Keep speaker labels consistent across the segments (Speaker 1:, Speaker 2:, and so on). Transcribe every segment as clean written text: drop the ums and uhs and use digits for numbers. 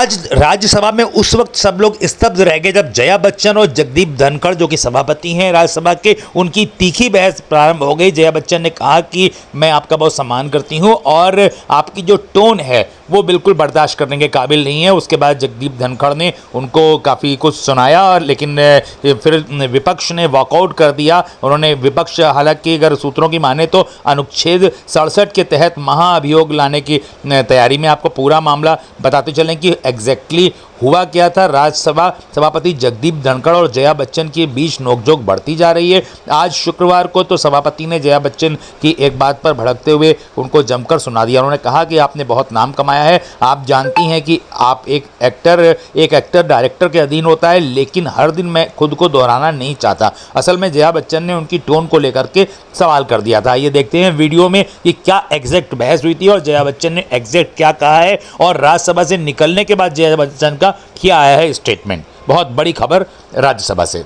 Speaker 1: आज राज्यसभा में उस वक्त सब लोग स्तब्ध रह गए जब जया बच्चन और जगदीप धनखड़ जो कि सभापति हैं राज्यसभा के, उनकी तीखी बहस प्रारंभ हो गई। जया बच्चन ने कहा कि मैं आपका बहुत सम्मान करती हूं और आपकी जो टोन है वो बिल्कुल बर्दाश्त करने के काबिल नहीं है। उसके बाद जगदीप धनखड़ ने उनको काफ़ी कुछ सुनाया, लेकिन फिर विपक्ष ने वॉकआउट कर दिया। उन्होंने विपक्ष, हालांकि अगर सूत्रों की माने तो अनुच्छेद 67 के तहत महाअभियोग लाने की तैयारी में। आपको पूरा मामला बताते चलें कि एग्जैक्टली हुआ क्या था। राज्यसभा सभापति जगदीप धनखड़ और जया बच्चन के बीच नोकझोंक बढ़ती जा रही है। आज शुक्रवार को तो सभापति ने जया बच्चन की एक बात पर भड़कते हुए उनको जमकर सुना दिया। उन्होंने कहा कि आपने बहुत नाम कमाया है, आप जानती हैं कि आप एक एक्टर डायरेक्टर के अधीन होता है, लेकिन हर दिन मैं खुद को दोहराना नहीं चाहता। असल में जया बच्चन ने उनकी टोन को लेकर के सवाल कर दिया था। ये देखते हैं वीडियो में कि क्या एग्जैक्ट बहस हुई थी और जया बच्चन ने एग्जैक्ट क्या कहा है, और राज्यसभा से निकलने के बाद जया बच्चन का क्या आया है स्टेटमेंट। बहुत बड़ी खबर राज्यसभा से।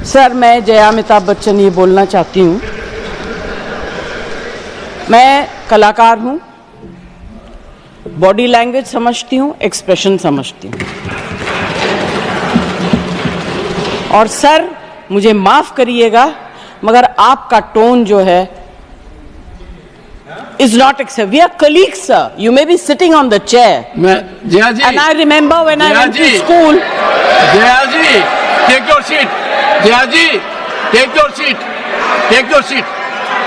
Speaker 2: सर, मैं जया अमिताभ बच्चन ये बोलना चाहती हूँ, मैं कलाकार हूँ, बॉडी लैंग्वेज समझती हूँ, एक्सप्रेशन समझती हूँ। और सर मुझे माफ करिएगा मगर आपका टोन जो है is not acceptable. We are colleagues, sir. You may be sitting on the chair.
Speaker 3: Jaya ji.
Speaker 2: And I remember when I went to school.
Speaker 3: Jaya ji, take your seat. Jaya ji, take your seat. Take your seat.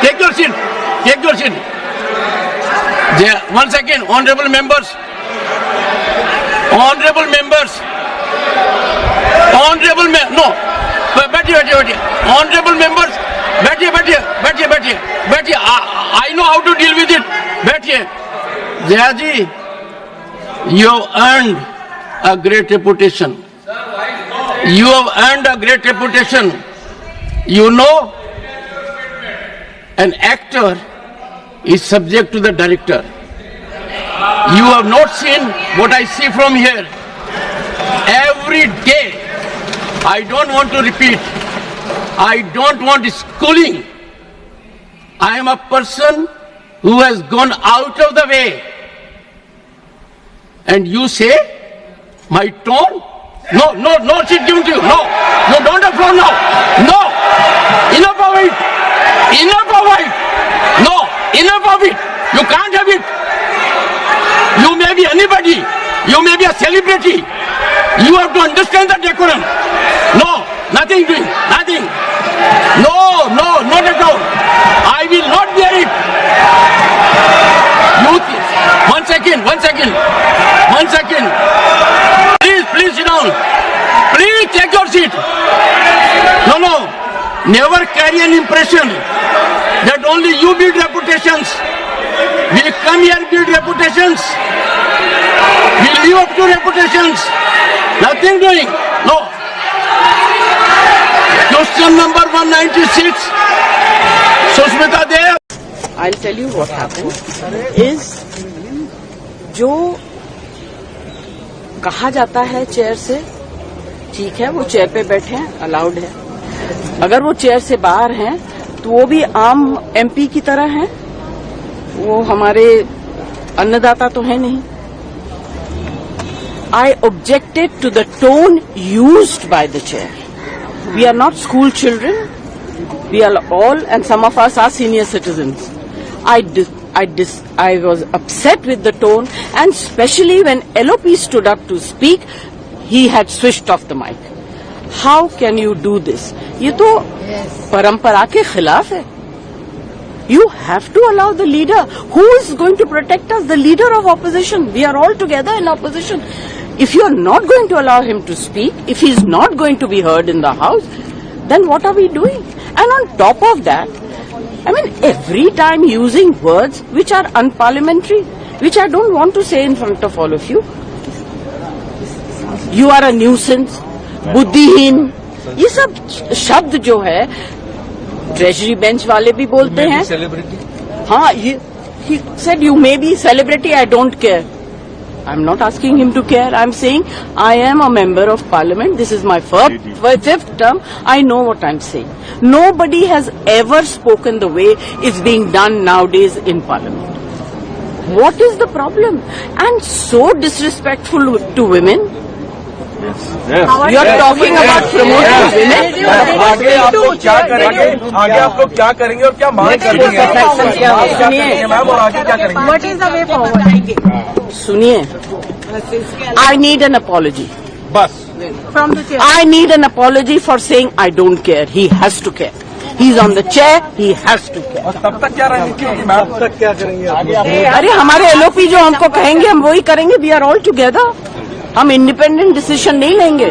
Speaker 3: Take your seat. Take your seat. Jaya, 1 second, honorable members. Honorable members. Honorable no. बैठिए. Honorable members. बैठिए. I know how to deal with it. बैठिए. Jaya ji, you have earned a great reputation. You have earned a great reputation. You know, an actor is subject to the director. You have not seen what I see from here. Every day, I don't want to repeat. I don't want schooling. I am a person who has gone out of the way. And you say, my tone? No, she's given to you. No, don't have floor now. No, enough of it. No, enough of it. You can't have it. You may be anybody. You may be a celebrity. You have to understand the decorum. No, nothing doing, nothing. No, not at all. I will not bear it. One second. Please sit down. Please take your seat. No. Never carry an impression that only you build reputations. We come here build reputations. We live up to reputations. Nothing doing. No. Question number 196. Sushmita Dev.
Speaker 2: I'll tell you what happened is, जो कहा जाता है chair से, ठीक है, वो chair पे बैठे हैं, अलाउड है। अगर वो चेयर से बाहर हैं तो वो भी आम एमपी की तरह हैं, वो हमारे अन्नदाता तो है नहीं। I objected to the tone used by the chair. We are not school children. We are all, and some of us are senior citizens. I was upset with the tone, and especially when LOP stood up to speak, he had switched off the mic. How can you do this? ये तो परंपरा के खिलाफ है. You have to allow the leader. Who is going to protect us? The leader of opposition. We are all together in opposition. If you are not going to allow him to speak, if he is not going to be heard in the House, then what are we doing? And on top of that, I mean, every time using words which are unparliamentary, which I don't want to say in front of all of you. You are a nuisance, बुद्धिहीन, ये सब शब्द जो है treasury bench वाले भी बोलते हैं। हाँ, he said you may be celebrity, I don't care. I'm not asking him to care. I'm saying I am a member of parliament. This is my fifth term. I know what I'm saying. Nobody has ever spoken the way it's being done nowadays in parliament. What is the problem? And so disrespectful to women. You are talking about promoting women.
Speaker 4: आगे आप लोग क्या करेंगे? आगे आप लोग क्या करेंगे और क्या मांग करेंगे? मैम और आगे क्या करेंगे?
Speaker 5: What is the way forward?
Speaker 2: सुनिए, I need an apology.
Speaker 4: बस
Speaker 5: From the chair.
Speaker 2: I need an apology for saying I don't care. He has to care. He's on the chair. He has to care.
Speaker 4: और तब तक क्या रणनीति होगी ma'am? तब तक क्या करेंगे?
Speaker 2: अरे हमारे एलओपी जो हमको कहेंगे हम वही करेंगे. We are all together. हम इंडिपेंडेंट डिसीजन नहीं लेंगे.